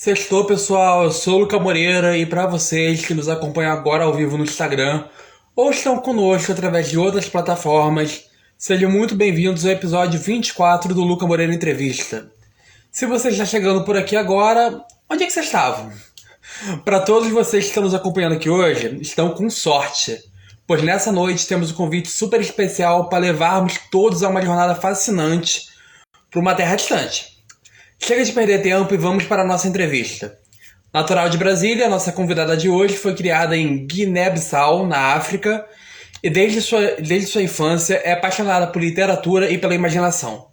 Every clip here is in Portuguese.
Sextou, pessoal. Eu sou o Luca Moreira e para vocês que nos acompanham agora ao vivo no Instagram ou estão conosco através de outras plataformas, sejam muito bem-vindos ao episódio 24 do Luca Moreira Entrevista. Se você está chegando por aqui agora, onde é que vocês estavam? Para todos vocês que estão nos acompanhando aqui hoje, estão com sorte, pois nessa noite temos um convite super especial para levarmos todos a uma jornada fascinante para uma terra distante. Chega de perder tempo e vamos para a nossa entrevista. Natural de Brasília, nossa convidada de hoje foi criada em Guiné-Bissau, na África, e desde sua infância é apaixonada por literatura e pela imaginação.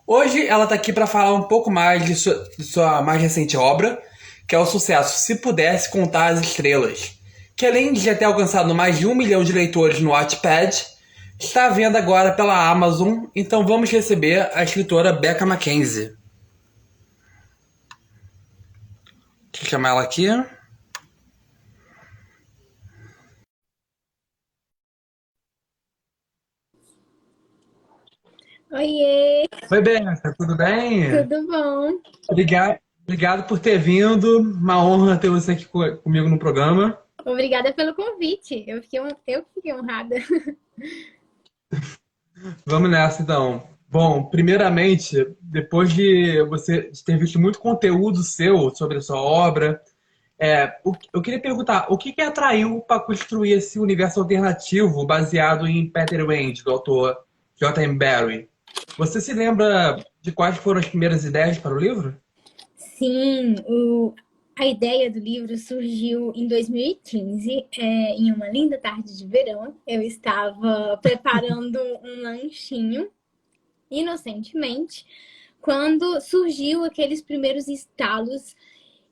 Hoje ela está aqui para falar um pouco mais de sua mais recente obra, que é o sucesso Se Pudesse Contar as Estrelas, que além de já ter alcançado mais de 1 milhão de leitores no Wattpad, está à venda agora pela Amazon, então vamos receber a escritora Becca Mackenzie. Deixa eu chamar ela aqui. Oiê, Oi, Beca, tudo bem? tudo bom? Obrigado por ter vindo. Uma honra ter você aqui comigo no programa. Obrigada pelo convite. Eu que fiquei honrada. Vamos nessa, então. Bom, primeiramente, depois de você ter visto muito conteúdo seu sobre a sua obra, eu queria perguntar, o que atraiu para construir esse universo alternativo baseado em Peter Wende, do autor J. M. Barrie? Você se lembra de quais foram as primeiras ideias para o livro? Sim, a ideia do livro surgiu em 2015, em uma linda tarde de verão. Eu estava preparando um lanchinho, inocentemente, quando surgiu aqueles primeiros estalos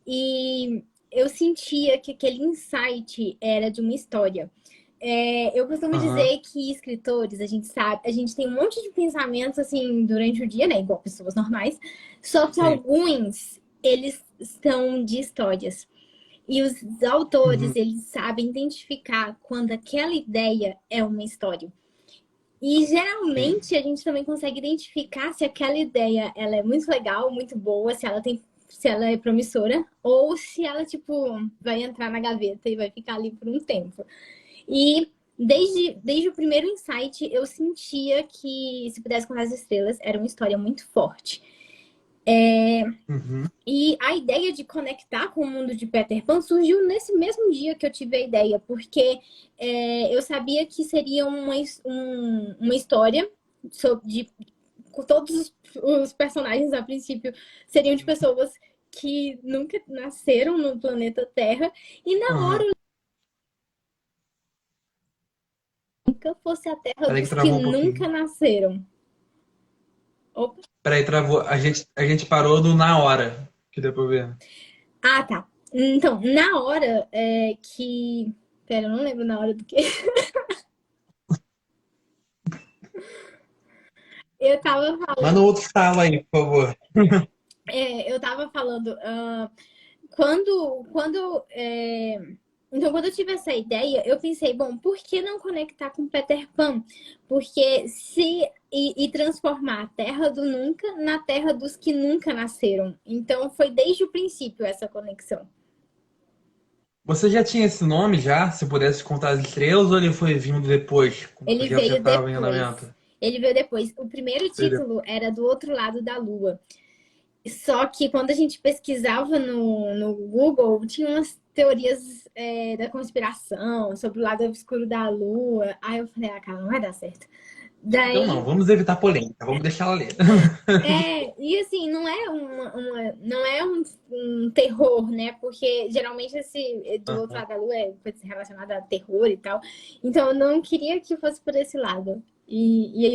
e eu sentia que aquele insight era de uma história. Eu costumo Aham, dizer que escritores, a gente sabe, a gente tem um monte de pensamentos assim durante o dia, né? Igual pessoas normais. Só que sim. alguns, eles são de histórias. E os autores, Uhum, eles sabem identificar quando aquela ideia é uma história. E sim. geralmente a gente também consegue identificar se aquela ideia ela é muito legal, muito boa, se ela é promissora, ou se ela, tipo, vai entrar na gaveta e vai ficar ali por um tempo. E desde o primeiro insight, eu sentia que Se Pudesse Contar as Estrelas era uma história muito forte. Uhum. E a ideia de conectar com o mundo de Peter Pan surgiu nesse mesmo dia que eu tive a ideia, porque eu sabia que seria uma história com todos os personagens a princípio seriam de pessoas que nunca nasceram no planeta Terra, e na hora Aham. nunca fosse a Terra Peraí que dos que travou um nunca pouquinho. nasceram. Opa. Peraí, travou. A gente parou do na hora, que deu pra ver. Ah, tá. Então, na hora que. Pera, eu não lembro na hora do que. Eu tava Manda falando. um outro estalo aí, por favor. Eu tava falando. Quando. Então, quando eu tive essa ideia, eu pensei, bom, por que não conectar com Peter Pan? Porque se. E transformar a terra do nunca na terra dos que nunca nasceram. Então, foi desde o princípio essa conexão. Você já tinha esse nome já? Se pudesse contar as estrelas, ou ele foi vindo depois, Ele porque já veio estava em depois. andamento? Ele veio depois. O primeiro Ele- título era Do Outro Lado da Lua. Só que quando a gente pesquisava no Google, tinha umas teorias da conspiração sobre o lado obscuro da Lua. Aí eu falei, ah, cara, não vai dar certo. Então não, Daí, vamos evitar polêmica, vamos deixar ela ler. e assim, não é um terror, né? Porque geralmente esse do outro Aham. lado da Lua é coisa relacionada a terror e tal. Então eu não queria que fosse por esse lado. E aí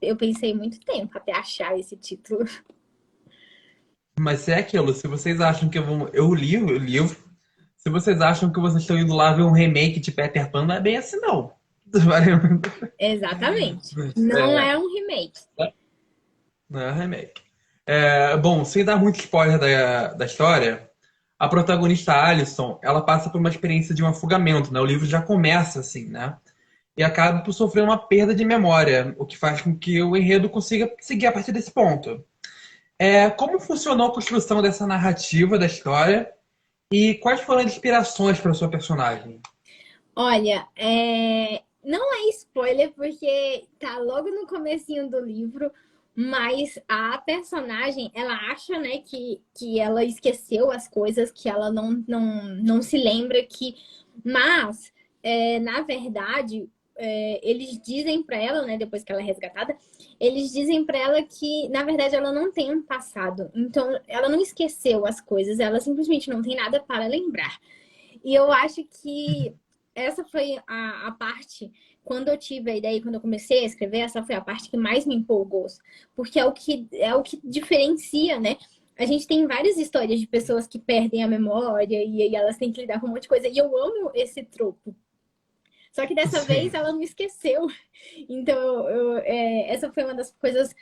eu pensei muito tempo até achar esse título. Mas é aquilo, se vocês acham que eu li o livro, se vocês acham que vocês estão indo lá ver um remake de Peter Pan, não é bem assim não. Exatamente. Não É, é um remake. não é remake. Bom, sem dar muito spoiler da história, a protagonista Alison, ela passa por uma experiência de um afogamento, né? O livro já começa assim, né? E acaba por sofrer uma perda de memória, o que faz com que o enredo consiga seguir a partir desse ponto. Como funcionou a construção dessa narrativa da história e quais foram as inspirações para sua personagem? Olha, não é spoiler porque tá logo no comecinho do livro, mas a personagem, ela acha, né, que ela esqueceu as coisas, que ela não se lembra que... Mas, na verdade, eles dizem pra ela, né, depois que ela é resgatada, eles dizem pra ela que, na verdade, ela não tem um passado. Então, ela não esqueceu as coisas, ela simplesmente não tem nada para lembrar. E eu acho que essa foi a parte, quando eu tive a ideia, quando eu comecei a escrever, essa foi a parte que mais me empolgou. Porque é o que diferencia, né? A gente tem várias histórias de pessoas que perdem a memória e aí elas têm que lidar com um monte de coisa. E eu amo esse tropo. Só que dessa vez Sim. ela não esqueceu. Então, essa foi uma das coisas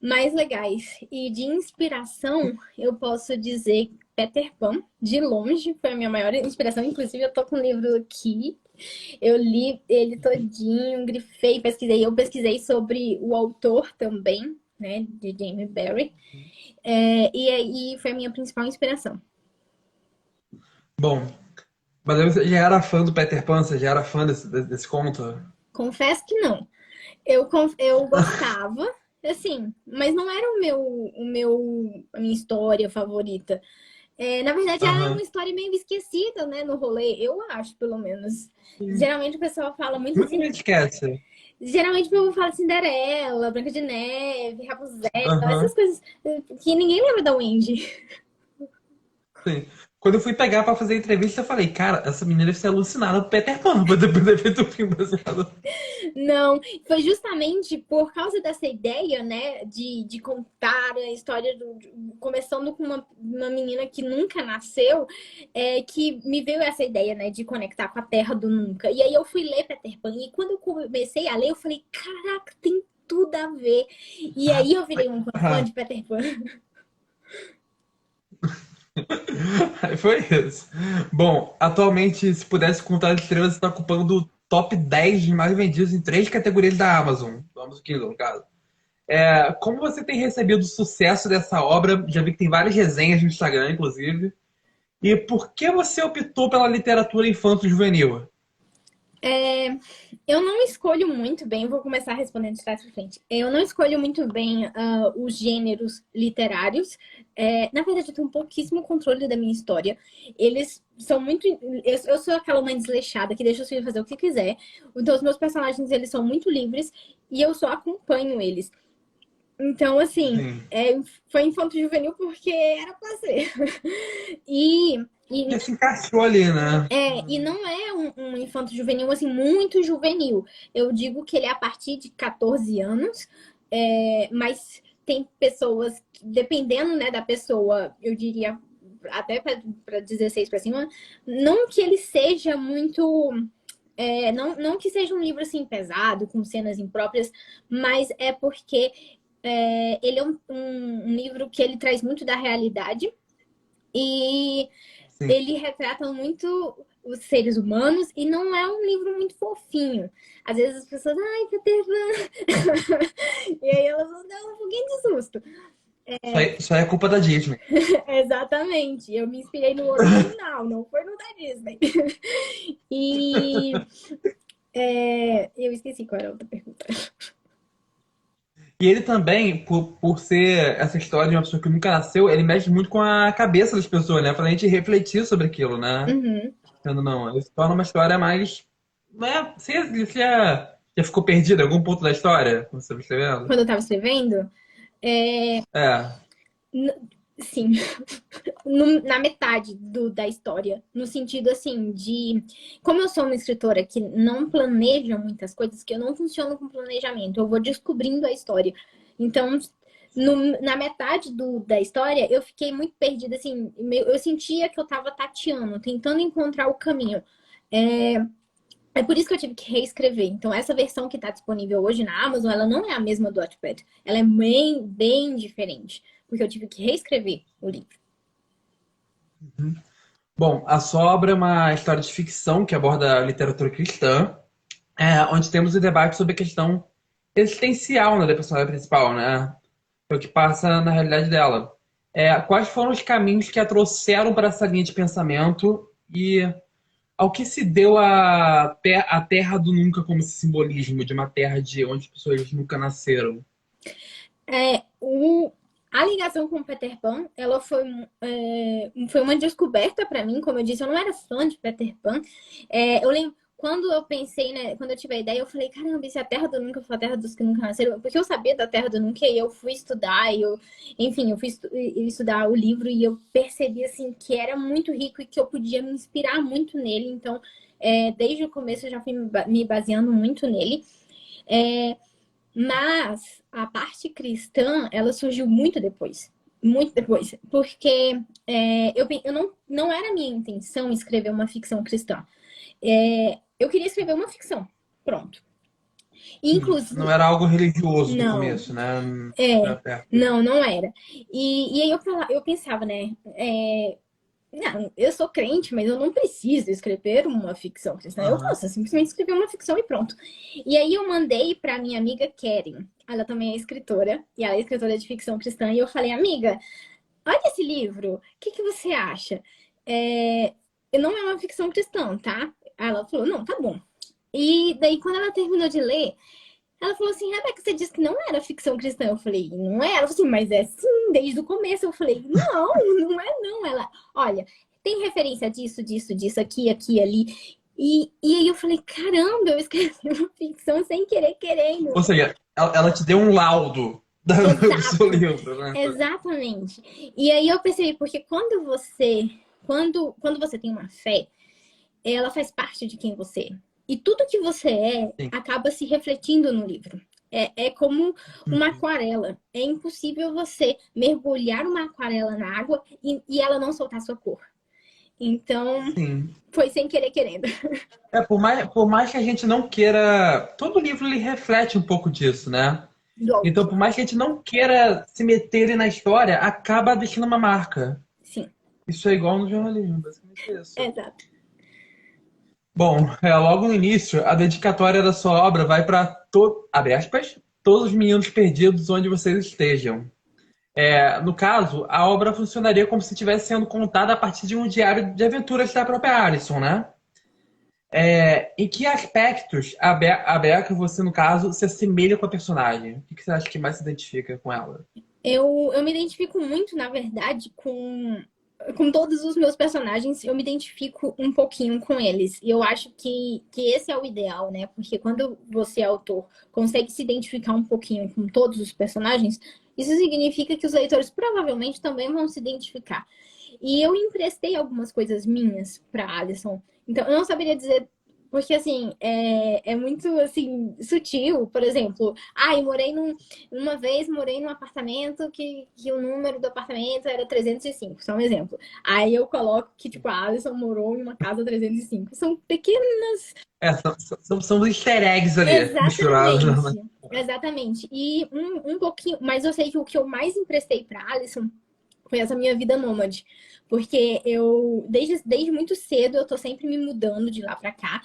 mais legais. E de inspiração, eu posso dizer Peter Pan, de longe, foi a minha maior inspiração. Inclusive, eu tô com o livro aqui. Eu li ele todinho, grifei, pesquisei. Eu pesquisei sobre o autor também, né, de Jamie Barry. E aí foi a minha principal inspiração. Bom, mas aí você já era fã do Peter Pan, você já era fã desse conto? Confesso que não. Eu gostava, assim, mas não era a minha história favorita. Na verdade, ela é uma Aham. história meio esquecida, né, no rolê, eu acho, pelo menos. Geralmente o pessoal fala muito Muita assim. gente esquece. Geralmente o povo fala Cinderela, Branca de Neve, Rapunzel, essas Aham. coisas que ninguém lembra da Wendy. Sim. Quando eu fui pegar pra fazer a entrevista, eu falei, cara, essa menina deve ser alucinada com Peter Pan, pra depois ter feito o filme baseado. Não, foi justamente por causa dessa ideia, né, de contar a história começando com uma menina que nunca nasceu, que me veio essa ideia, né, de conectar com a Terra do Nunca. E aí eu fui ler Peter Pan, e quando eu comecei a ler, eu falei, caraca, tem tudo a ver. E aí eu virei um fã Ah, de Peter Pan. aí foi isso. Bom, atualmente, se pudesse contar as estrelas, você está ocupando o top 10 de mais vendidos em três categorias da Amazon. Do Amazon Kindle, no caso. Como você tem recebido o sucesso dessa obra? Já vi que tem várias resenhas no Instagram, inclusive. E por que você optou pela literatura infanto-juvenil? Eu não escolho muito bem, vou começar respondendo de trás para frente. Eu não escolho muito bem os gêneros literários. Na verdade, eu tenho pouquíssimo controle da minha história. Eles são muito. Eu sou aquela mãe desleixada que deixa os filhos fazer o que quiser. Então, os meus personagens eles são muito livres e eu só acompanho eles. Então, assim, Sim. foi infanto-juvenil porque era pra ser. E, e Porque se encaixou ali, né? e não é um infanto juvenil, assim, muito juvenil. Eu digo que ele é a partir de 14 anos, mas tem pessoas, dependendo, né, da pessoa, eu diria até para 16 para cima, não que ele seja muito. Não que seja um livro assim pesado, com cenas impróprias, mas é porque ele é um livro que ele traz muito da realidade e Sim. ele retrata muito os seres humanos e não é um livro muito fofinho. Às vezes as pessoas, ai, Peter Pan. E aí elas vão dar um pouquinho de susto. Isso aí é culpa da Disney. Exatamente. Eu me inspirei no original, não foi no da Disney. E eu esqueci qual era a outra pergunta. E ele também, por ser essa história de uma pessoa que nunca nasceu, ele mexe muito com a cabeça das pessoas, né? Pra gente refletir sobre aquilo, né? Uhum. Não, ele se torna uma história mais. Né? Você já ficou perdido em algum ponto da história? Quando você estava escrevendo? Quando eu tava escrevendo, É. sim, na metade da história, no sentido assim de como eu sou uma escritora que não planeja muitas coisas, que eu não funciono com planejamento, eu vou descobrindo a história. Então, na metade da história, eu fiquei muito perdida, assim, eu sentia que eu tava tateando, tentando encontrar o caminho. É por isso que eu tive que reescrever. Então, essa versão que está disponível hoje na Amazon, ela não é a mesma do Wattpad. Ela é bem, bem diferente. Porque eu tive que reescrever o livro. Bom, a sua obra é uma história de ficção que aborda a literatura cristã, onde temos o debate sobre a questão existencial, né, da personagem principal, né? É o que passa na realidade dela. Quais foram os caminhos que a trouxeram para essa linha de pensamento e ao que se deu a Terra do Nunca como esse simbolismo de uma terra de onde as pessoas nunca nasceram? É, a ligação com o Peter Pan, ela foi uma descoberta para mim. Como eu disse, eu não era fã de Peter Pan. Eu lembro, quando eu pensei, né, quando eu tive a ideia, eu falei, caramba, e se a Terra do Nunca for a Terra dos que nunca nasceram? Porque eu sabia da Terra do Nunca e eu fui estudar, enfim, eu fui estudar o livro e eu percebi, assim, que era muito rico e que eu podia me inspirar muito nele. Então, desde o começo eu já fui me baseando muito nele. É, mas a parte cristã, ela surgiu muito depois. Muito depois. Porque eu não era minha intenção escrever uma ficção cristã. Eu queria escrever uma ficção. Pronto. Não Inclusive, era algo religioso no não. começo, né? Era É, perto. não era. E aí eu pensava, né? Não, eu sou crente, mas eu não preciso escrever uma ficção cristã. Eu Aham. posso simplesmente escrever uma ficção e pronto. E aí eu mandei para minha amiga Karen. Ela também é escritora, e ela é escritora de ficção cristã. E eu falei, amiga, olha esse livro, o que que você acha? É, não é uma ficção cristã, tá? Aí ela falou, não, tá bom. E daí, quando ela terminou de ler, ela falou assim, Rebeca, você disse que não era ficção cristã. Eu falei, não é? Ela falou assim, mas é sim, desde o começo. Eu falei, não, não é não. Ela, olha, tem referência disso, disso, disso, aqui, aqui, ali. E aí eu falei, caramba, eu escrevi uma ficção sem querer, querendo. Ou seja, ela te deu um laudo do seu Exato, livro, né? exatamente. E aí eu percebi, porque quando você tem uma fé, ela faz parte de quem você é. E tudo que você Sim. acaba se refletindo no livro. É como uma aquarela. É impossível você mergulhar uma aquarela na água e ela não soltar sua cor. Então, Sim. foi sem querer querendo. Por mais que a gente não queira. Todo livro ele reflete um pouco disso, né? Então, Lógico. por mais que a gente não queira se meter ali na história, acaba deixando uma marca. Sim, Isso é igual no jornalismo, basicamente isso. exato. Bom, logo no início, a dedicatória da sua obra vai para, abre aspas, todos os meninos perdidos onde vocês estejam. No caso, a obra funcionaria como se estivesse sendo contada a partir de um diário de aventuras da própria Alison, né? Em que aspectos a Becca, você no caso, se assemelha com a personagem? O que você acha que mais se identifica com ela? Eu me identifico muito, na verdade, com todos os meus personagens. Eu me identifico um pouquinho com eles. E eu acho que esse é o ideal, né? Porque quando você, autor, consegue se identificar um pouquinho com todos os personagens, isso significa que os leitores provavelmente também vão se identificar. E eu emprestei algumas coisas minhas para Alison. Então, eu não saberia dizer, porque assim, é muito assim, sutil. Por exemplo, uma vez morei num apartamento que o número do apartamento era 305, só um exemplo. Aí eu coloco que, tipo, a Alison morou em uma casa 305. São pequenas. São os easter eggs ali, misturados. Exatamente. Exatamente. E um pouquinho. Mas eu sei que o que eu mais emprestei para Alison foi essa minha vida nômade. Porque desde muito cedo, eu tô sempre me mudando de lá pra cá.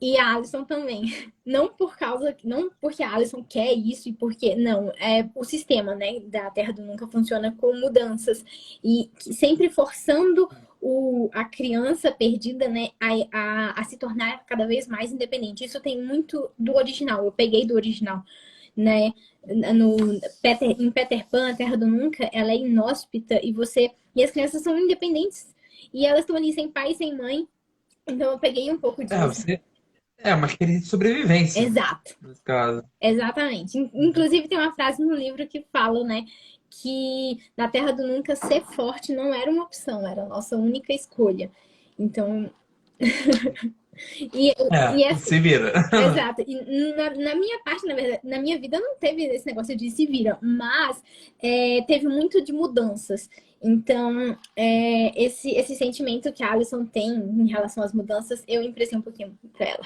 E a Alison também. Não porque a Alison quer isso e porque. Não, é o sistema, né, da Terra do Nunca funciona com mudanças. E sempre forçando a criança perdida, né, a se tornar cada vez mais independente. Isso tem muito do original. Eu peguei do original, né? No em Peter Pan, a Terra do Nunca, ela é inóspita e as crianças são independentes. E elas estão ali sem pai e sem mãe. Então eu peguei um pouco disso. Você uma experiência de sobrevivência, Exato, nesse caso. exatamente. Inclusive tem uma frase no livro que fala, né, que na Terra do Nunca ser forte não era uma opção, era a nossa única escolha. Então, e assim, Se vira. exato. E na minha parte, na verdade, na minha vida não teve esse negócio de se vira, mas teve muito de mudanças. Então, esse sentimento que a Alison tem em relação às mudanças, eu emprestei um pouquinho pra ela.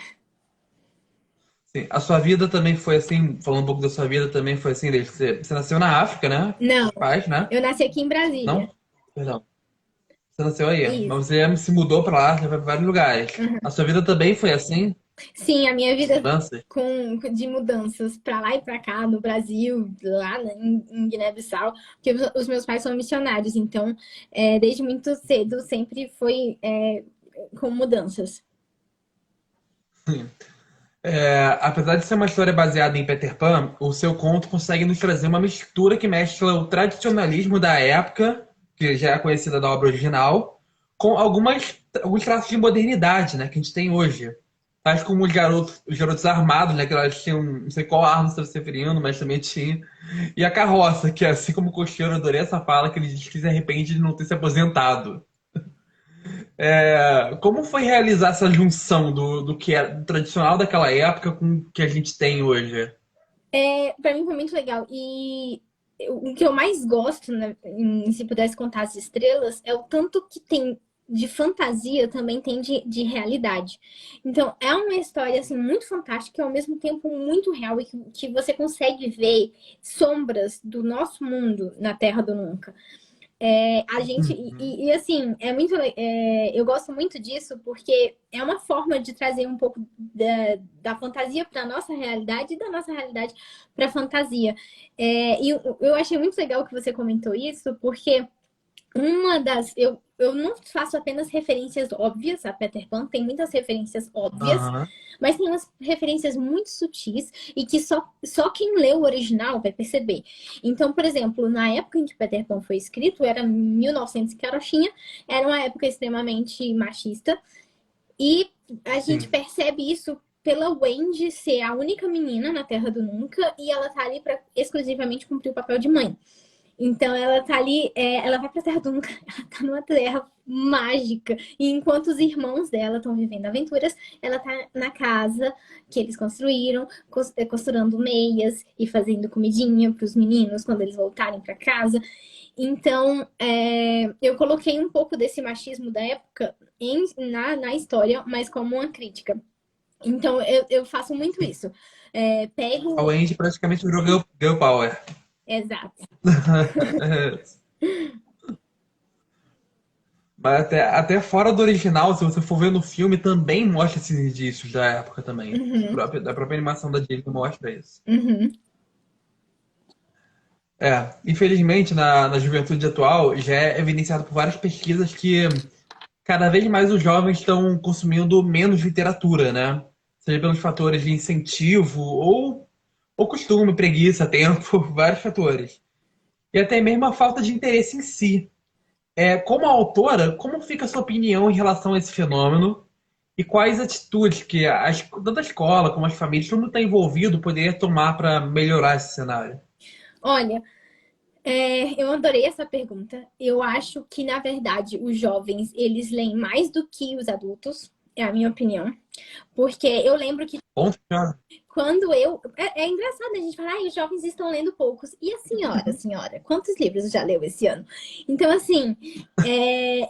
Sim, a sua vida também foi assim, falando um pouco da sua vida, também foi assim, desde que você nasceu na África, né? Não, Seus pais, né? eu nasci aqui em Brasília. Não? Perdão. Você nasceu aí, Isso. mas você se mudou pra lá, já foi pra vários lugares. Uhum. A sua vida também foi assim? Sim, a minha As vida mudanças? de mudanças para lá e para cá, no Brasil, lá em Guiné-Bissau, porque os meus pais são missionários, então desde muito cedo sempre foi com mudanças. Apesar de ser uma história baseada em Peter Pan, o seu conto consegue nos trazer uma mistura que mescla o tradicionalismo da época, que já é conhecida da obra original, com alguns traços de modernidade, né, que a gente tem hoje. Tais como os garotos armados, né, que elas tinham, não sei qual arma você está se referindo, mas também tinha. E a carroça, que assim como o Cocheiro, eu adorei essa fala, que ele diz que se arrepende de não ter se aposentado. Como foi realizar essa junção do que era do tradicional daquela época com o que a gente tem hoje? Para mim foi muito legal. E o que eu mais gosto, né, se pudesse contar as estrelas, é o tanto que tem de fantasia, também tem de realidade. Então, é uma história assim muito fantástica e ao mesmo tempo muito real e que você consegue ver sombras do nosso mundo na Terra do Nunca. A gente, Uhum. assim, eu gosto muito disso porque é uma forma de trazer um pouco da fantasia para a nossa realidade e da nossa realidade para a fantasia. E eu achei muito legal que você comentou isso, porque eu não faço apenas referências óbvias a Peter Pan, tem muitas referências óbvias, Aham. mas tem umas referências muito sutis e que só quem lê o original vai perceber. Então, por exemplo, na época em que Peter Pan foi escrito, era 1900 e carochinha, era uma época extremamente machista, e a gente Sim. percebe isso pela Wendy ser a única menina na Terra do Nunca e ela tá ali para exclusivamente cumprir o papel de mãe. Então ela tá ali, ela vai pra Terra do Nunca, ela tá numa terra mágica. E enquanto os irmãos dela estão vivendo aventuras, ela tá na casa que eles construíram, costurando meias e fazendo comidinha pros meninos quando eles voltarem pra casa. Então, eu coloquei um pouco desse machismo da época na história, mas como uma crítica. Então, eu faço muito isso. A Pego. Wendy praticamente virou Girl Power. Exato. Mas até fora do original, se você for ver no filme, também mostra esses indícios da época também. Uhum, Da própria animação da Disney mostra isso. uhum. Infelizmente, na juventude atual, já é evidenciado por várias pesquisas que cada vez mais os jovens estão consumindo menos literatura, né? Seja pelos fatores de incentivo ou costume, preguiça, tempo, vários fatores. E até mesmo a falta de interesse em si. Como autora, como fica a sua opinião em relação a esse fenômeno? E quais atitudes que tanto a escola como as famílias, todo mundo está envolvido, poderia tomar para melhorar esse cenário? Olha, eu adorei essa pergunta. Eu acho que, na verdade, os jovens, eles leem mais do que os adultos, é a minha opinião. Porque eu lembro que Bom, senhora. quando eu. É engraçado a gente falar, os jovens estão lendo poucos. E a senhora, quantos livros já leu esse ano? Então, assim,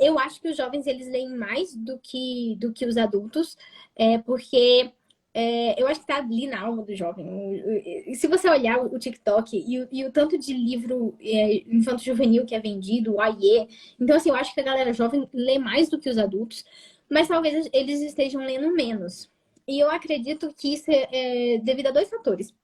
eu acho que os jovens, eles leem mais do que os adultos, porque eu acho que tá ali na alma do jovem. E se você olhar o TikTok e o tanto de livro infanto-juvenil que é vendido, o AIE, então assim, eu acho que a galera jovem lê mais do que os adultos, mas talvez eles estejam lendo menos. E eu acredito que isso é devido a dois fatores.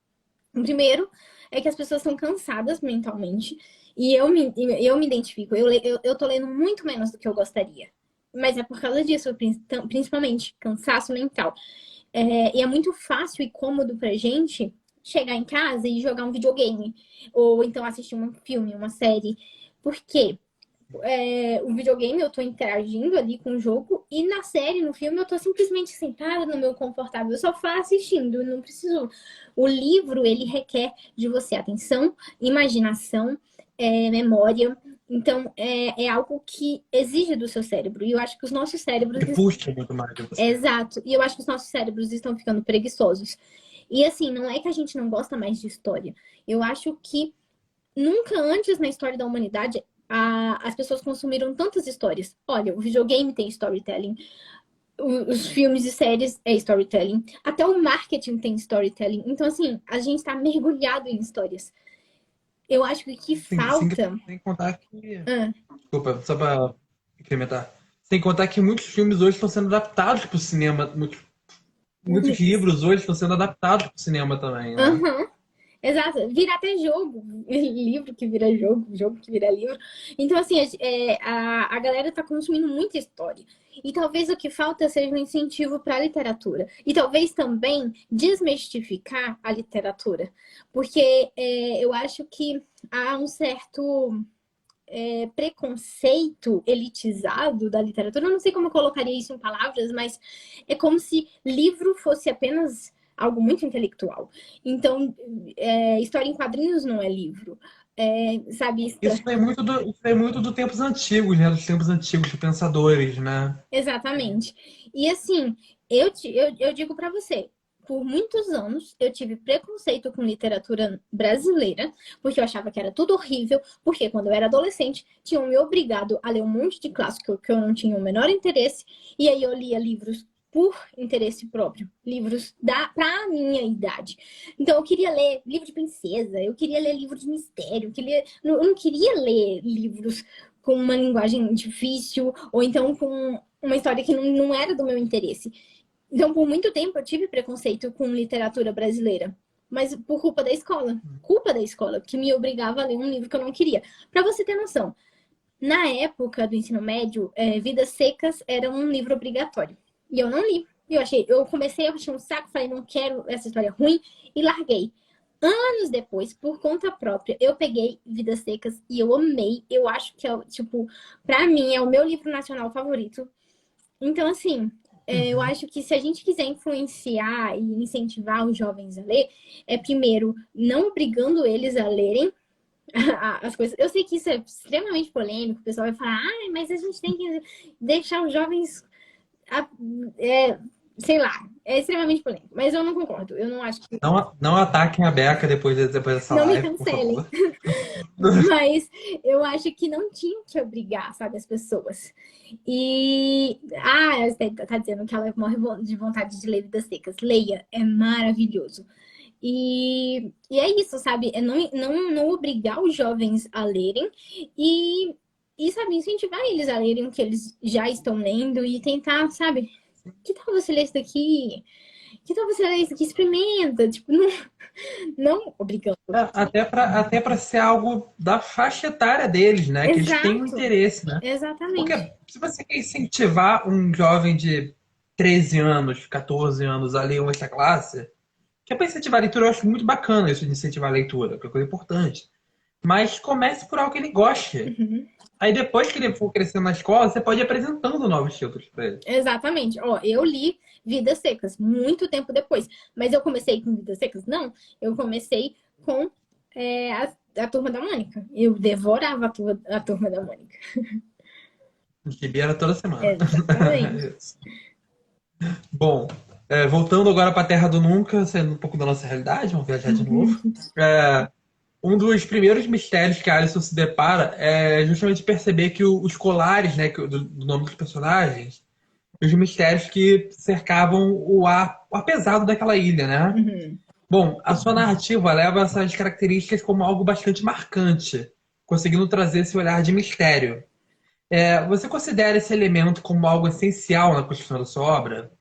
O primeiro é que as pessoas estão cansadas mentalmente, e eu me identifico, eu tô lendo muito menos do que eu gostaria. Mas é por causa disso, principalmente, cansaço mental. E é muito fácil e cômodo pra gente chegar em casa e jogar um videogame. Ou então assistir um filme, uma série. Por quê? O videogame eu tô interagindo ali com o jogo e na série, no filme, eu tô simplesmente sentada no meu confortável sofá assistindo. Eu não preciso. O livro, ele requer de você atenção, imaginação, memória. Então, é algo que exige do seu cérebro. E eu acho que os nossos cérebros. Que puxa muito mais de É você. exato. E eu acho que os nossos cérebros estão ficando preguiçosos. E assim, não é que a gente não gosta mais de história. Eu acho que nunca antes na história da humanidade as pessoas consumiram tantas histórias. Olha, o videogame tem storytelling, os filmes e séries é storytelling, até o marketing tem storytelling. Então, assim, a gente está mergulhado em histórias. Eu acho que o que Sim, falta. sem contar que. Ah, Desculpa, só para incrementar. Sem contar que muitos filmes hoje estão sendo adaptados para o cinema. Muitos muitos livros hoje estão sendo adaptados para o cinema também, né? Aham. Exato, vira até jogo, livro que vira jogo, jogo que vira livro. Então, assim, a galera tá consumindo muita história. E talvez o que falta seja um incentivo para a literatura. E talvez também desmistificar a literatura. Porque eu acho que há um certo preconceito elitizado da literatura. Eu não sei como eu colocaria isso em palavras, mas é como se livro fosse apenas algo muito intelectual. Então, história em quadrinhos não é livro. Sabe? Isso vem muito dos tempos antigos, né? Dos tempos antigos de pensadores, né? Exatamente. E assim, eu digo para você, por muitos anos eu tive preconceito com literatura brasileira, porque eu achava que era tudo horrível, porque quando eu era adolescente tinham me obrigado a ler um monte de clássico que eu não tinha o menor interesse, e aí eu lia livros por interesse próprio, livros pra minha idade. Então eu queria ler livro de princesa, eu queria ler livro de mistério, eu não queria ler livros com uma linguagem difícil, ou então com uma história que não era do meu interesse. Então, por muito tempo, eu tive preconceito com literatura brasileira. Mas por culpa da escola. Culpa da escola, que me obrigava a ler um livro que eu não queria. Para você ter noção, na época do ensino médio, Vidas Secas era um livro obrigatório. E eu não li. Eu comecei a achar um saco, falei, não quero essa história ruim, e larguei. Anos depois, por conta própria, eu peguei Vidas Secas e eu amei. Eu acho que tipo, pra mim, é o meu livro nacional favorito. Então, assim, eu acho que se a gente quiser influenciar e incentivar os jovens a ler, primeiro, não obrigando eles a lerem as coisas. Eu sei que isso é extremamente polêmico, o pessoal vai falar, mas a gente tem que deixar os jovens sei lá, é extremamente polêmico, mas eu não concordo. Eu não acho que. Não ataquem a Beca depois dessa Não me live, por cancelem. favor. Mas eu acho que não tinha que obrigar, sabe, as pessoas. E. Você tá dizendo que ela morre de vontade de ler Vidas Secas. Leia, é maravilhoso. E é isso, sabe? É não obrigar os jovens a lerem e, sabe, incentivar eles a lerem o que eles já estão lendo e tentar, sabe? Que tal você ler isso daqui? Que tal você ler isso aqui? Experimenta. Tipo, não obrigando. Até para ser algo da faixa etária deles, né? Que eles têm um Exato. interesse, né? Exatamente. Porque se você quer incentivar um jovem de 13 anos, 14 anos a ler essa classe, que é para incentivar a leitura, eu acho muito bacana isso de incentivar a leitura, que é coisa importante. Mas comece por algo que ele goste. Uhum. Aí depois que ele for crescendo na escola, você pode ir apresentando novos títulos para ele. Exatamente. Ó, eu li Vidas Secas muito tempo depois. Mas eu comecei com Vidas Secas? Não. Eu comecei com a Turma da Mônica. Eu devorava a Turma da Mônica. Que era toda semana. Exatamente. Bom, voltando agora para a Terra do Nunca, sendo um pouco da nossa realidade, vamos viajar de novo. Um dos primeiros mistérios que a Alison se depara é justamente perceber que os colares, né, do nome dos personagens, os mistérios que cercavam o ar pesado daquela ilha, né? Uhum. Bom, a sua narrativa leva essas características como algo bastante marcante, conseguindo trazer esse olhar de mistério. Você considera esse elemento como algo essencial na construção da sua obra?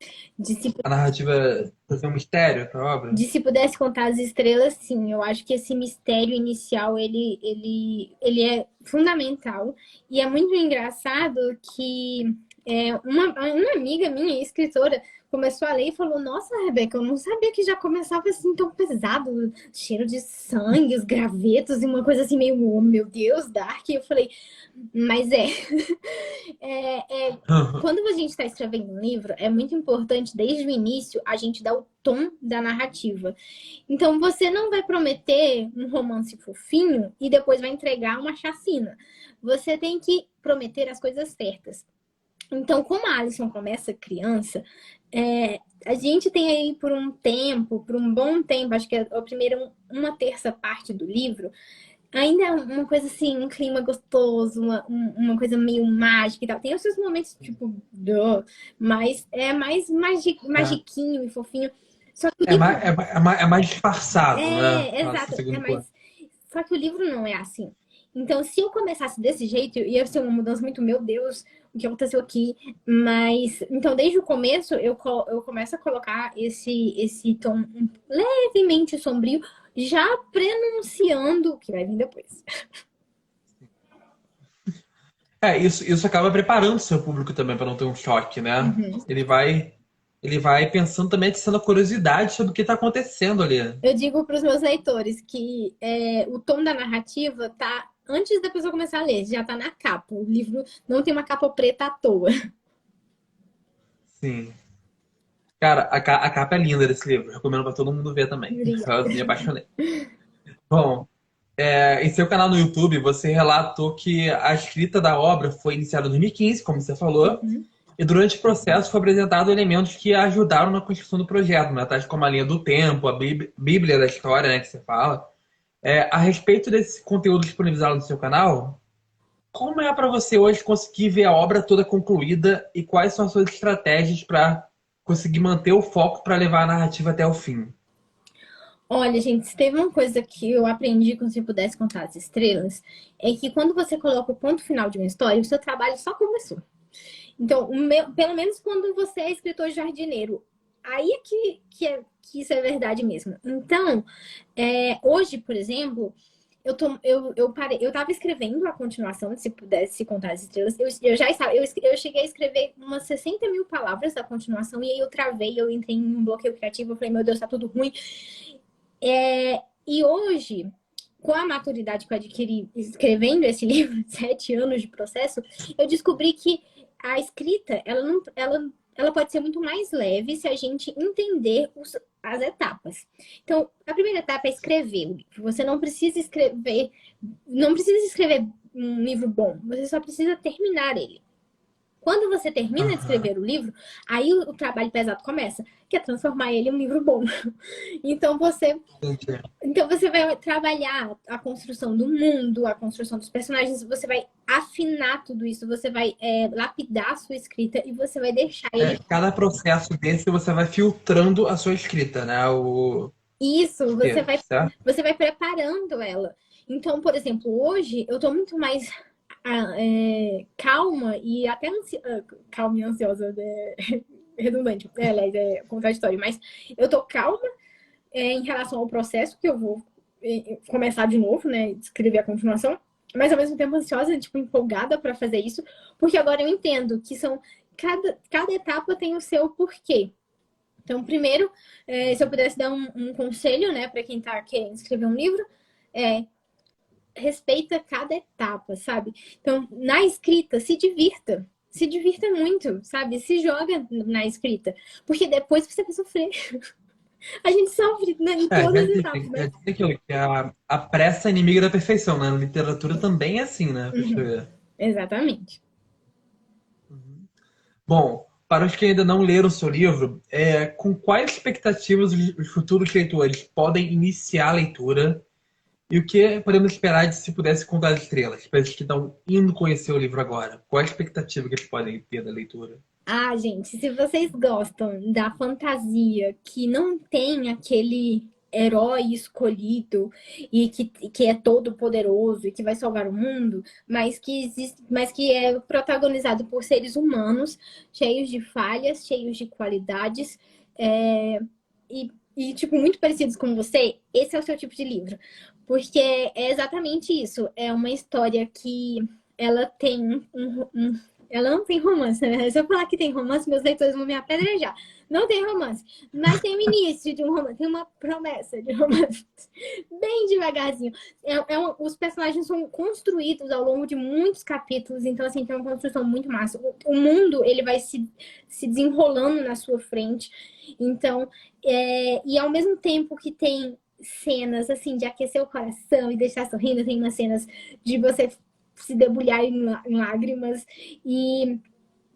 A narrativa trazer um mistério para a obra? Se pudesse contar as estrelas, sim. Eu acho que esse mistério inicial, ele é fundamental. E é muito engraçado que uma amiga minha, escritora, começou a ler e falou, nossa, Rebeca, eu não sabia que já começava assim tão pesado, cheiro de sangue, os gravetos e uma coisa assim meio, oh, meu Deus, dark. E eu falei, mas quando a gente está escrevendo um livro, é muito importante, desde o início, a gente dar o tom da narrativa. Então, você não vai prometer um romance fofinho e depois vai entregar uma chacina. Você tem que prometer as coisas certas. Então, como a Alison começa criança, a gente tem aí por um bom tempo, acho que é a primeira uma terça parte do livro, ainda é uma coisa assim, um clima gostoso, uma coisa meio mágica e tal. Tem os seus momentos, tipo, mas é mais magiquinho e fofinho. Só que o livro... É mais disfarçado, né? Exato. Só que o livro não é assim. Então, se eu começasse desse jeito, ia ser uma mudança muito, meu Deus, o que aconteceu aqui? Mas, então, desde o começo, eu começo a colocar esse tom levemente sombrio, já prenunciando o que vai vir depois. Isso acaba preparando o seu público também para não ter um choque, né? Uhum. Ele vai pensando também, tendo curiosidade sobre o que está acontecendo ali. Eu digo para os meus leitores que o tom da narrativa tá antes da pessoa começar a ler, já tá na capa. O livro não tem uma capa preta à toa. Sim. Cara, a capa é linda desse livro. Recomendo para todo mundo ver também. Eu me apaixonei. Bom, em seu canal no YouTube, você relatou que a escrita da obra foi iniciada em 2015, como você falou, Uhum. e durante o processo foi apresentado elementos que ajudaram na construção do projeto, né? Tais como a linha do tempo, a Bíblia da história, né, que você fala. A respeito desse conteúdo disponibilizado no seu canal, como é para você hoje conseguir ver a obra toda concluída e quais são as suas estratégias para conseguir manter o foco para levar a narrativa até o fim? Olha, gente, se teve uma coisa que eu aprendi quando Se Pudesse Contar as Estrelas, é que quando você coloca o ponto final de uma história, o seu trabalho só começou. Então, pelo menos quando você é escritor jardineiro, aí é que isso é verdade mesmo. Então, hoje, por exemplo, eu parei, eu estava escrevendo a continuação de Se Pudesse Contar as Estrelas. Eu já estava, eu cheguei a escrever umas 60 mil palavras da continuação e aí eu travei, eu entrei em um bloqueio criativo, eu falei, meu Deus, tá tudo ruim. E hoje, com a maturidade que eu adquiri escrevendo esse livro, 7 anos de processo, eu descobri que a escrita, ela pode ser muito mais leve se a gente entender as etapas. Então, a primeira etapa é escrever o livro. Você não precisa escrever um livro bom, você só precisa terminar ele. Quando você termina de Aham. escrever o livro, aí o trabalho pesado começa, que é transformar ele em um livro bom. Então você Entendi. então você vai trabalhar a construção do mundo, a construção dos personagens, você vai afinar tudo isso, você vai lapidar a sua escrita e você vai deixar ele. Cada processo desse você vai filtrando a sua escrita, né? O Isso, roteiro, certo? você vai preparando ela. Então, por exemplo, hoje eu tô muito mais calma e até calma e ansiosa, né? Redundante, aliás, é contraditório, mas eu tô calma em relação ao processo que eu vou começar de novo, né? Escrever a continuação, mas ao mesmo tempo ansiosa, tipo, empolgada para fazer isso, porque agora eu entendo que cada etapa tem o seu porquê. Então, primeiro, se eu pudesse dar um conselho, né, para quem está querendo escrever um livro, é respeita cada etapa, sabe? Então, na escrita, se divirta. Se divirta muito, sabe? Se joga na escrita. Porque depois você vai sofrer. A gente sofre, né, em Já todas as etapas, dizem, já mas. dizem aquilo, que a pressa é inimiga da perfeição, né? Na literatura também é assim, né? Deixa eu Uhum, ver. exatamente. Bom, para os que ainda não leram o seu livro, com quais expectativas os futuros leitores podem iniciar a leitura e o que podemos esperar de Se Pudesse Contar as Estrelas, para esses que estão indo conhecer o livro agora? Qual a expectativa que eles podem ter da leitura? Ah, gente, se vocês gostam da fantasia que não tem aquele herói escolhido e que é todo poderoso e que vai salvar o mundo, mas que é protagonizado por seres humanos, cheios de falhas, cheios de qualidades, tipo, muito parecidos com você, esse é o seu tipo de livro. Porque é exatamente isso. É uma história que ela tem ela não tem romance, né? Se eu falar que tem romance, meus leitores vão me apedrejar. Não tem romance, mas tem o início de um romance, tem uma promessa de romance, bem devagarzinho. Os personagens são construídos ao longo de muitos capítulos, então, assim, tem uma construção muito massa. O mundo, ele vai se desenrolando na sua frente, então, e ao mesmo tempo que tem cenas, assim, de aquecer o coração e deixar sorrindo, tem umas cenas de você se debulhar em lágrimas e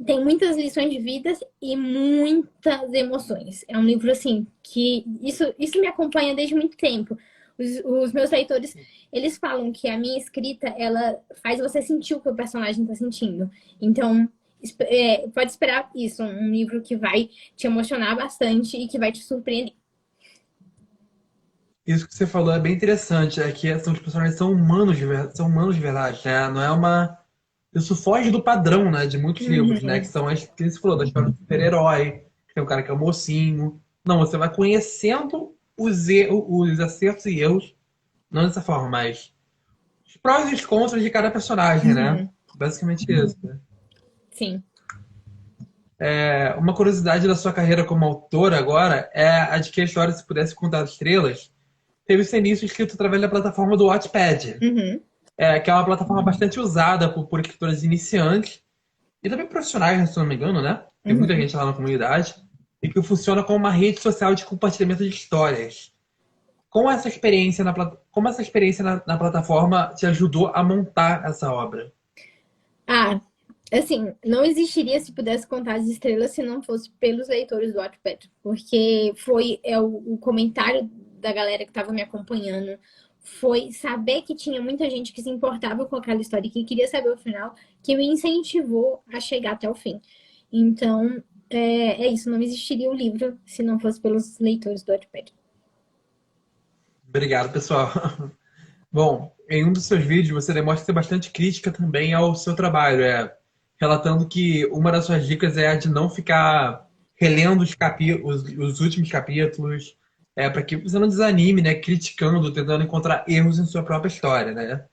tem muitas lições de vida e muitas emoções. É um livro assim que isso me acompanha desde muito tempo. Os meus leitores, eles falam que a minha escrita, ela faz você sentir o que o personagem está sentindo. Então, pode esperar isso, um livro que vai te emocionar bastante e que vai te surpreender. Isso que você falou é bem interessante, é que os personagens são humanos de verdade, né? Não é uma. Isso foge do padrão, né, de muitos livros, né? Que Uhum, são as que você falou, da história do super-herói, que tem um cara que é o mocinho. Não, você vai conhecendo os acertos e erros, não dessa forma, mas os prós e os contras de cada personagem, né? uhum, Basicamente isso, né? sim. Uma curiosidade da sua carreira como autora agora é a de que a história, se pudesse contar as estrelas, teve seu início escrito através da plataforma do Wattpad, Uhum, que é uma plataforma bastante usada por escritores iniciantes e também profissionais, se não me engano, né? Tem muita uhum. gente lá na comunidade e que funciona como uma rede social de compartilhamento de histórias. Como essa experiência na plataforma te ajudou a montar essa obra? Ah, assim, não existiria se pudesse contar as estrelas se não fosse pelos leitores do Wattpad, porque foi o comentário da galera que estava me acompanhando, foi saber que tinha muita gente que se importava com aquela história e que queria saber o final, que me incentivou a chegar até o fim. Então, é isso, não existiria o livro se não fosse pelos leitores do Wattpad. Obrigado, pessoal. Bom, em um dos seus vídeos você demonstra ter bastante crítica também ao seu trabalho, relatando que uma das suas dicas é a de não ficar relendo os últimos capítulos, para que você não desanime, né, criticando, tentando encontrar erros em sua própria história, né?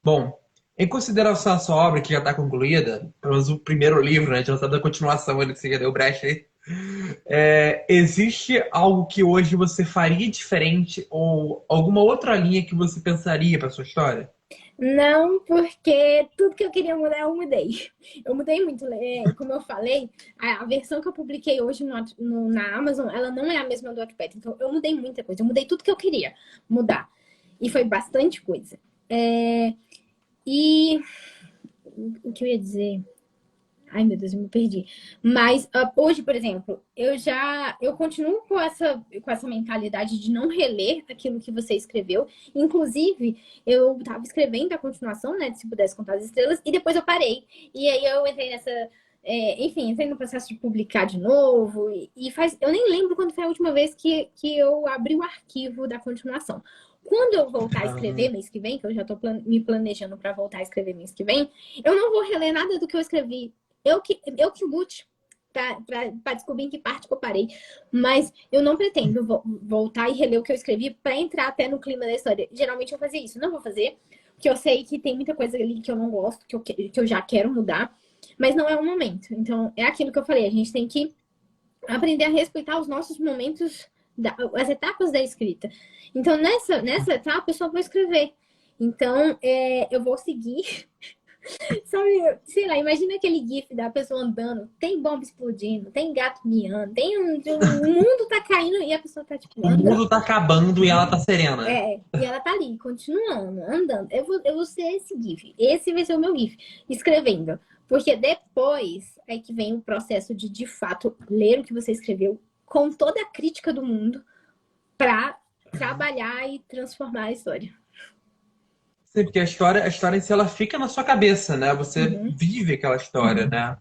Bom, em consideração a sua obra que já está concluída, pelo menos o primeiro livro, né, a gente não sabe da continuação, ele que você já deu brecha aí. Existe algo que hoje você faria diferente ou alguma outra linha que você pensaria para sua história? Não, porque tudo que eu queria mudar eu mudei. Eu mudei muito. Como eu falei, a versão que eu publiquei hoje na Amazon, ela não é a mesma do Wattpad. Então, eu mudei muita coisa. Eu mudei tudo que eu queria mudar. E foi bastante coisa. E o que eu ia dizer? Ai, meu Deus, eu me perdi. Mas hoje, por exemplo, eu continuo com essa mentalidade de não reler aquilo que você escreveu. Inclusive, eu estava escrevendo a continuação, né, de Se Pudesse Contar as Estrelas, e depois eu parei. E aí eu entrei enfim, entrei no processo de publicar de novo. Eu nem lembro quando foi a última vez que eu abri o arquivo da continuação. Quando eu voltar a escrever mês que vem, que eu já estou me planejando para voltar a escrever mês que vem, eu não vou reler nada do que eu escrevi. Eu que lute para descobrir em que parte que eu parei. Mas eu não pretendo voltar e reler o que eu escrevi para entrar até no clima da história. Geralmente eu fazia isso. Não vou fazer, porque eu sei que tem muita coisa ali que eu não gosto, que eu já quero mudar. Mas não é o momento. Então, é aquilo que eu falei. A gente tem que aprender a respeitar os nossos momentos, as etapas da escrita. Então, nessa etapa, eu só vou escrever. Então, eu vou seguir. Sabe, sei lá, imagina aquele gif da pessoa andando, tem bomba explodindo, tem gato miando, o mundo tá caindo e a pessoa tá, tipo, O mundo andando. tá acabando e ela tá serena. E ela tá ali, continuando, andando. Eu vou ser esse gif. Esse vai ser o meu gif. Escrevendo. Porque depois é que vem o processo de fato, ler o que você escreveu com toda a crítica do mundo pra trabalhar e transformar a história. Sim, porque a história em si, ela fica na sua cabeça, né? Você Uhum, vive aquela história, né?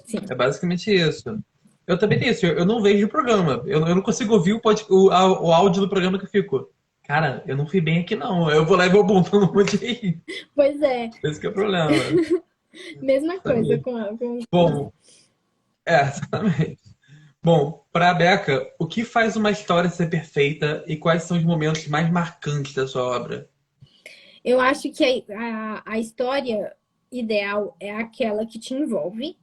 sim. É basicamente isso. Eu também tenho isso, eu não vejo o programa. Eu não consigo ouvir o áudio do programa que eu fico. Cara, eu não fui bem aqui, não. Eu vou lá e vou apontando um monte de rir. Pois é, Esse que é o problema. mesma coisa Sabe? com. Bom, exatamente. Bom, para a Beca, o que faz uma história ser perfeita e quais são os momentos mais marcantes da sua obra? Eu acho que a história ideal é aquela que te envolve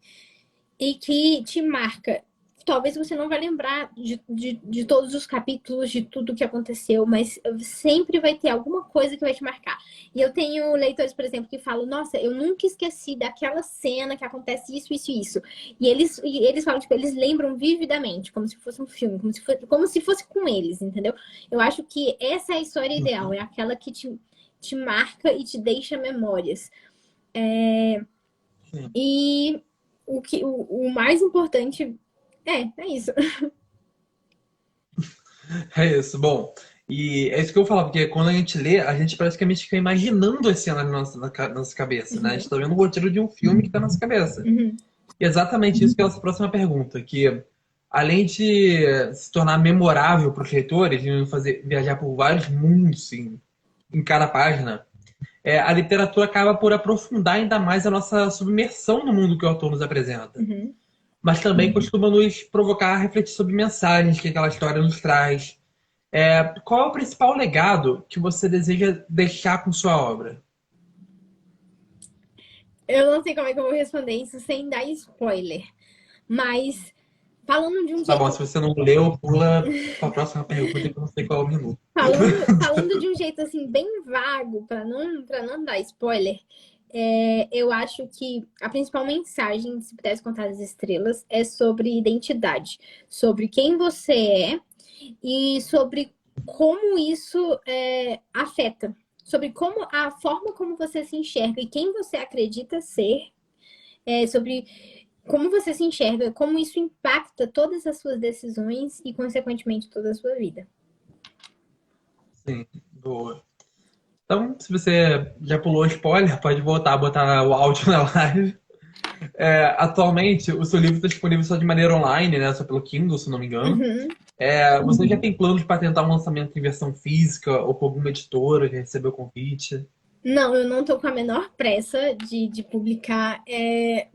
e que te marca. Talvez você não vai lembrar de todos os capítulos, de tudo que aconteceu, mas sempre vai ter alguma coisa que vai te marcar. E eu tenho leitores, por exemplo, que falam: Nossa, eu nunca esqueci daquela cena que acontece isso, isso e isso. E eles falam, tipo, eles lembram vividamente, como se fosse um filme, como se fosse com eles, entendeu? Eu acho que essa é a história ideal, é aquela que te marca e te deixa memórias. Sim. E o mais importante é isso. É isso, bom. E é isso que eu vou falar, porque quando a gente lê, a gente praticamente fica imaginando as cenas na nossa cabeça, né? A gente tá vendo o roteiro de um filme que tá na nossa cabeça. Uhum. E é exatamente isso que é a nossa próxima pergunta, que além de se tornar memorável para os leitores, de fazer viajar por vários mundos em cada página, a literatura acaba por aprofundar ainda mais a nossa submersão no mundo que o autor nos apresenta. Uhum. Mas também costuma nos provocar a refletir sobre mensagens que aquela história nos traz. Qual é o principal legado que você deseja deixar com sua obra? Eu não sei como é que eu vou responder isso sem dar spoiler. Mas falando de um Tá bom, jeito, se você não leu, pula para a próxima pergunta que eu não sei qual é o minuto. falando de um jeito assim bem vago, para não dar spoiler, eu acho que a principal mensagem, se pudesse contar as estrelas, é sobre identidade, sobre quem você é e sobre como isso afeta, sobre como a forma como você se enxerga e quem você acredita ser, sobre como você se enxerga, como isso impacta todas as suas decisões e, consequentemente, toda a sua vida. Sim, boa. Então, se você já pulou o spoiler, pode voltar a botar o áudio na live. Atualmente, o seu livro está disponível só de maneira online, né? Só pelo Kindle, se não me engano. Uhum. Você já tem planos para tentar um lançamento em versão física ou com alguma editora que recebeu o convite? Não, eu não tô com a menor pressa de publicar.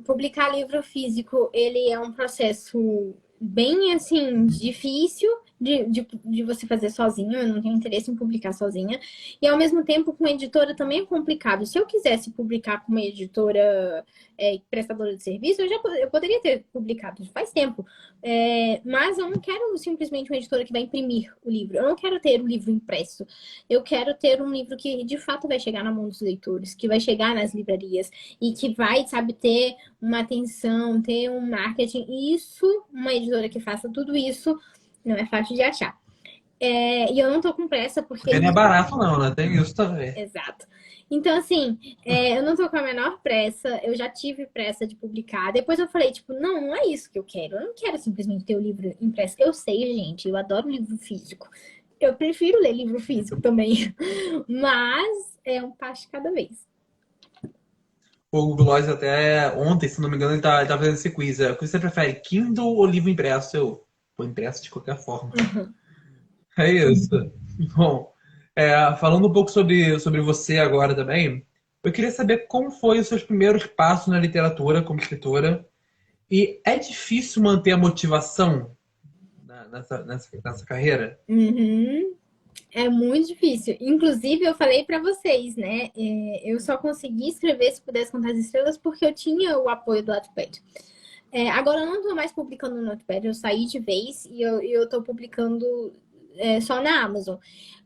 Publicar livro físico, ele é um processo bem, assim, difícil de você fazer sozinho. Eu não tenho interesse em publicar sozinha. E, ao mesmo tempo, com editora também é complicado. Se eu quisesse publicar com uma editora prestadora de serviço, eu poderia ter publicado faz tempo. Mas eu não quero simplesmente uma editora que vai imprimir o livro. Eu não quero ter o livro impresso. Eu quero ter um livro que de fato vai chegar na mão dos leitores, que vai chegar nas livrarias e que vai, sabe, ter uma atenção, ter um marketing. E isso, uma editora que faça tudo isso, não é fácil de achar. E eu não tô com pressa porque. Porque não é barato, não, né? Tem isso também. Exato. Então, assim, eu não tô com a menor pressa, eu já tive pressa de publicar. Depois eu falei, tipo, não, não é isso que eu quero. Eu não quero simplesmente ter o livro impresso. Eu sei, gente, eu adoro livro físico. Eu prefiro ler livro físico também. Mas é um passo de cada vez. O Google Gloss até ontem, se não me engano, ele tá fazendo esse quiz. O que você prefere, Kindle ou livro impresso? Pô, impresso de qualquer forma. É isso. Bom, falando um pouco sobre você agora também, eu queria saber como foi os seus primeiros passos na literatura como escritora. E é difícil manter a motivação nessa carreira? Uhum. É muito difícil. Inclusive, eu falei pra vocês, né? Eu só consegui escrever Se Pudesse Contar as Estrelas porque eu tinha o apoio do Wattpad. Agora eu não tô mais publicando no Wattpad, eu saí de vez e eu tô publicando só na Amazon.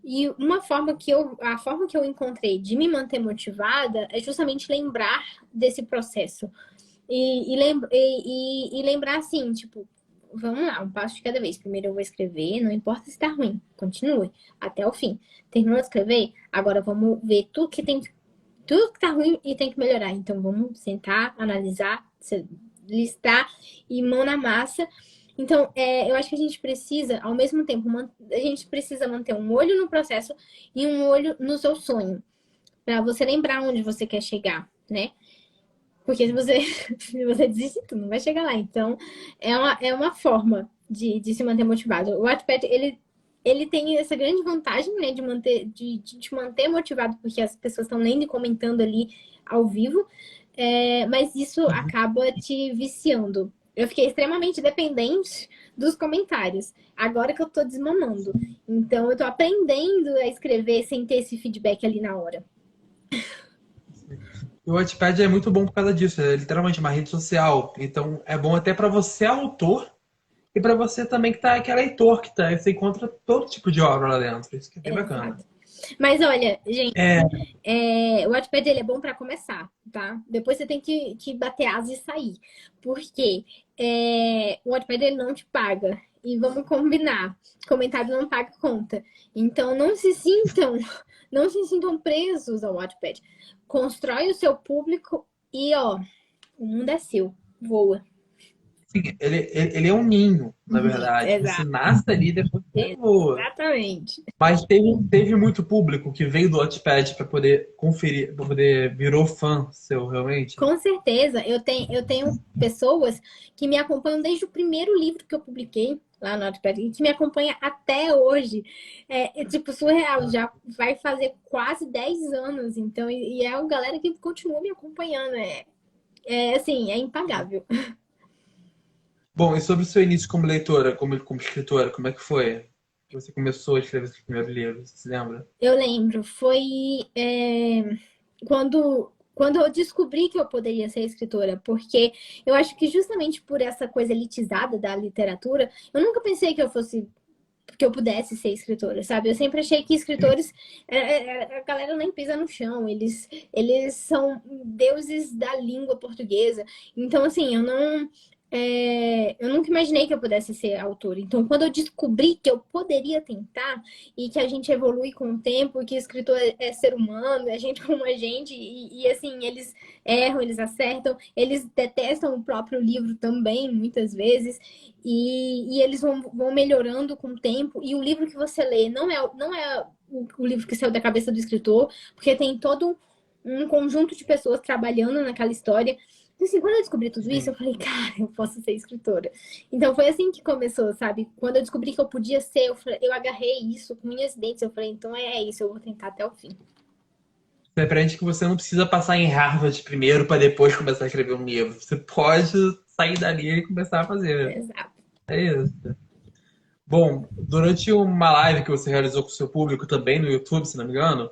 E a forma que eu encontrei de me manter motivada é justamente lembrar desse processo. E lembrar assim, tipo, vamos lá, um passo de cada vez. Primeiro eu vou escrever, não importa se tá ruim, continue até o fim. Terminou de escrever? Agora vamos ver tudo que tá ruim e tem que melhorar. Então vamos sentar, analisar, listar e mão na massa. Então, eu acho que a gente precisa, ao mesmo tempo, a gente precisa manter um olho no processo e um olho no seu sonho, para você lembrar onde você quer chegar, né? Porque se você desistir, tu não vai chegar lá. Então, é uma forma de se manter motivado. O Wattpad, ele tem essa grande vantagem, né, de te manter motivado, porque as pessoas estão lendo e comentando ali ao vivo, mas isso acaba te viciando. Eu fiquei extremamente dependente dos comentários, agora que eu tô desmamando. Então, eu tô aprendendo a escrever sem ter esse feedback ali na hora. O Wattpad é muito bom por causa disso, é literalmente uma rede social. Então é bom até para você, autor, e para você também que é leitor, você encontra todo tipo de obra lá dentro. Isso que é bem bacana. Exato. Mas olha, gente, É, o Wattpad ele é bom para começar, tá? Depois você tem que bater asa e sair. Porque o Wattpad ele não te paga. E vamos combinar, comentário não paga conta. Então não se sintam presos ao Wattpad. Constrói o seu público e ó, o mundo é seu. Voa. Sim, ele é um ninho, na verdade. Você Exato, nasce ali e depois você voa. exatamente. Mas teve muito público que veio do Wattpad para poder conferir, para poder virou fã seu, realmente. Com certeza, eu tenho pessoas que me acompanham desde o primeiro livro que eu publiquei lá no Wattpad, e que me acompanha até hoje. É tipo surreal, já vai fazer quase 10 anos, então, e é uma galera que continua me acompanhando. É assim, é impagável. Bom, e sobre o seu início como leitora, como escritora, como é que foi? Você começou a escrever seus primeiros livros, você se lembra? Eu lembro, foi quando eu descobri que eu poderia ser escritora, porque eu acho que justamente por essa coisa elitizada da literatura, eu nunca pensei que eu pudesse ser escritora, sabe? Eu sempre achei que escritores, a galera nem pisa no chão, eles são deuses da língua portuguesa. Então, assim, eu nunca imaginei que eu pudesse ser autora. Então, quando eu descobri que eu poderia tentar e que a gente evolui com o tempo, que escritor é ser humano, é gente como a gente, assim, eles erram, eles acertam, eles detestam o próprio livro também, muitas vezes. E eles vão melhorando com o tempo. E o livro que você lê não é o livro que saiu da cabeça do escritor, porque tem todo um conjunto de pessoas trabalhando naquela história. Então, assim, quando eu descobri tudo isso, eu Sim. falei, cara, eu posso ser escritora. Então foi assim que começou, sabe? Quando eu descobri que eu podia ser, eu agarrei isso com unhas e dentes. Eu falei, então é isso, eu vou tentar até o fim. Você aprende que você não precisa passar em Harvard primeiro para depois começar a escrever um livro. Você pode sair dali e começar a fazer. Exato. É isso. Bom, durante uma live que você realizou com o seu público também no YouTube, se não me engano,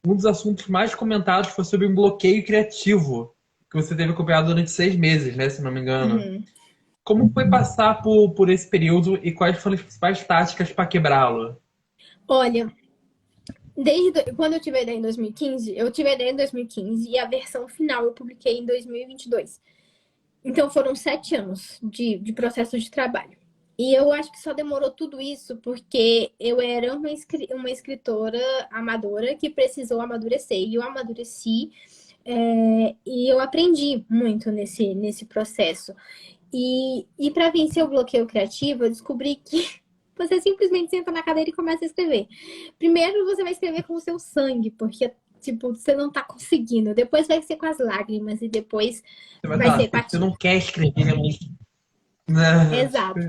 um dos assuntos mais comentados foi sobre um bloqueio criativo que você teve acompanhado durante 6 meses, né, se não me engano. Uhum. Como foi passar por esse período e quais foram as principais táticas para quebrá-lo? Olha, quando eu tive a ideia em 2015, eu tive a ideia em 2015 e a versão final eu publiquei em 2022. Então foram 7 anos de processo de trabalho. E eu acho que só demorou tudo isso porque eu era uma escritora amadora que precisou amadurecer. E eu amadureci, e eu aprendi muito nesse processo. E para vencer o bloqueio criativo, eu descobri que você simplesmente senta na cadeira e começa a escrever. Primeiro você vai escrever com o seu sangue, porque tipo, você não tá conseguindo. Depois vai ser com as lágrimas e depois Você vai vai falar, ser com a você não tinta. quer escrever, mas. Né? Exato.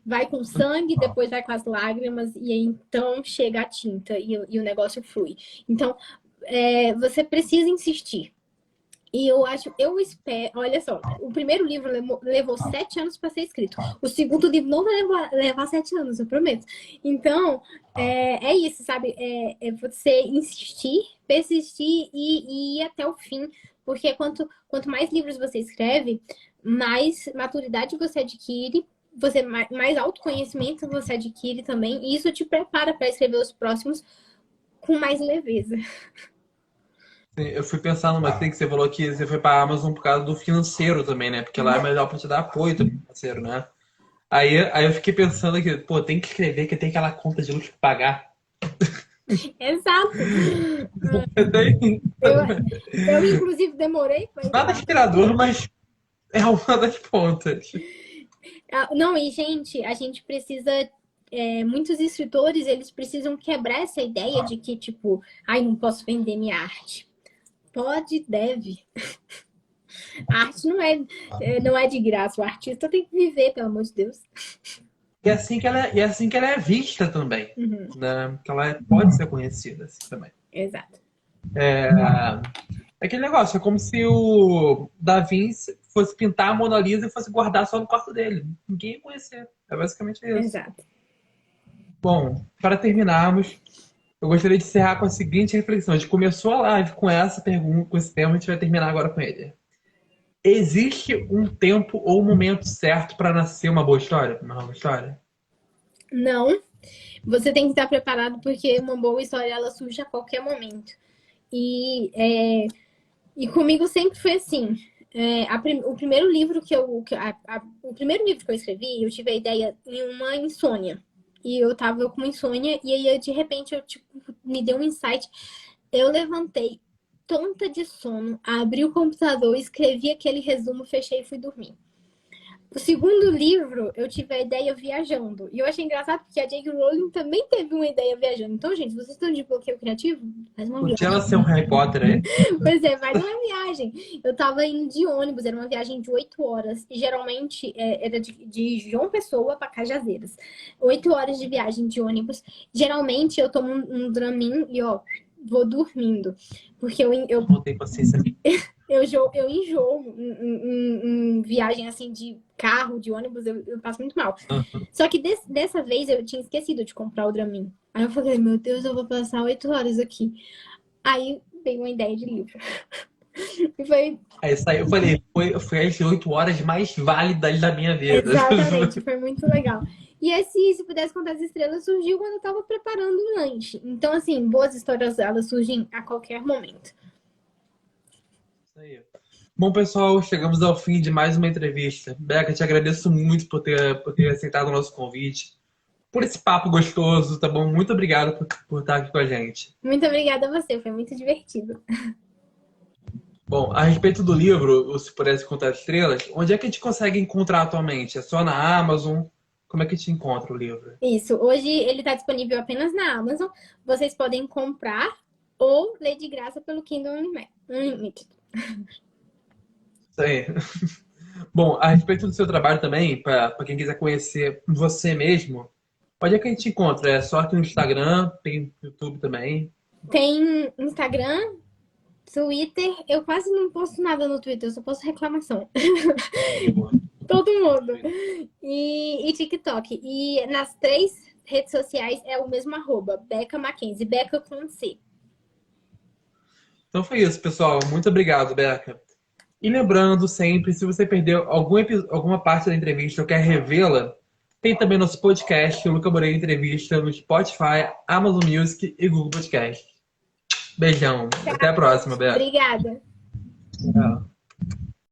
Vai com sangue, depois vai com as lágrimas e aí, então chega a tinta e o negócio flui. Então, você precisa insistir. E eu espero, olha só, o primeiro livro levou 7 anos para ser escrito. O segundo livro não vai levar 7 anos, eu prometo. Então, é isso, sabe? É você insistir, persistir e ir até o fim. Porque quanto mais livros você escreve, mais maturidade você adquire, mais autoconhecimento você adquire também. E isso te prepara para escrever os próximos com mais leveza. Eu fui pensar numa coisa que você falou que você foi para a Amazon por causa do financeiro também, né? Porque lá é melhor para te dar apoio também financeiro, né? Aí eu fiquei pensando que, pô, tem que escrever que tem aquela conta de luz pra pagar. Exato. Tem- Eu inclusive, demorei para Nada entrar. inspirador, mas é uma das pontas. Não, e gente, a gente precisa. Muitos escritores, eles precisam quebrar essa ideia de que, tipo, ai, não posso vender minha arte. Pode, deve. A arte não é de graça. O artista tem que viver, pelo amor de Deus. E é assim que ela é vista também, Uhum, né? Que ela pode ser conhecida assim também. exato. É aquele negócio, é como se o Da Vinci fosse pintar a Mona Lisa e fosse guardar só no quarto dele. Ninguém ia conhecer. É basicamente isso. Exato. Bom, para terminarmos, eu gostaria de encerrar com a seguinte reflexão. A gente começou a live com essa pergunta, com esse tema, a gente vai terminar agora com ele. Existe um tempo ou um momento certo para nascer uma boa história? Uma nova história? Não, você tem que estar preparado porque uma boa história ela surge a qualquer momento. E, e comigo sempre foi assim. O primeiro livro o primeiro livro que eu escrevi, eu tive a ideia em uma insônia. E eu tava com uma insônia, e aí de repente tipo, me deu um insight. Eu levantei tonta de sono, abri o computador, escrevi aquele resumo, fechei e fui dormir. O segundo livro, eu tive a ideia viajando. E eu achei engraçado porque a J.K. Rowling também teve uma ideia viajando. Então, gente, vocês estão de bloqueio criativo? Faz uma Podia ela viagem. ser um Harry Potter aí? Pois é, faz uma viagem. Eu tava indo de ônibus, era uma viagem de 8 horas. E geralmente era de João Pessoa para Cajazeiras. 8 horas de viagem de ônibus. Geralmente eu tomo um Dramin e, ó, vou dormindo. Porque eu Não tem paciência. eu enjoo em viagem assim de carro, de ônibus, eu passo muito mal. Só que dessa vez eu tinha esquecido de comprar o Dramin. Aí eu falei, meu Deus, eu vou passar 8 horas aqui. Aí veio uma ideia de livro. E foi Aí saiu, eu falei, foi as 8 horas mais válidas da minha vida. exatamente, foi muito legal. E esse Se Pudesse Contar as Estrelas surgiu quando eu tava preparando um lanche. Então, assim, boas histórias, elas surgem a qualquer momento. Isso aí. Bom, pessoal, chegamos ao fim de mais uma entrevista. Beca, te agradeço muito por ter aceitado o nosso convite, por esse papo gostoso, tá bom? Muito obrigado por estar aqui com a gente. Muito obrigada a você, foi muito divertido. Bom, a respeito do livro, o Se Pudesse Contar as Estrelas, onde é que a gente consegue encontrar atualmente? É só na Amazon? Como é que a gente encontra o livro? Isso, hoje ele está disponível apenas na Amazon. Vocês podem comprar ou ler de graça pelo Kindle Unlimited. Isso aí. Bom, a respeito do seu trabalho também, para quem quiser conhecer você mesmo, onde é que a gente encontra? É só aqui no Instagram, tem YouTube também. Tem Instagram, Twitter. Eu quase não posto nada no Twitter, eu só posto reclamação. Todo mundo. E TikTok. E nas 3 redes sociais é o mesmo @, Becca Mackenzie, Becca com C. Então foi isso, pessoal. Muito obrigado, Beca. E lembrando sempre, se você perdeu alguma parte da entrevista ou quer revê-la, tem também nosso podcast, o Luca Moreira Entrevista, no Spotify, Amazon Music e Google Podcast. Beijão. Até a próxima, Beca. Obrigada. Tchau.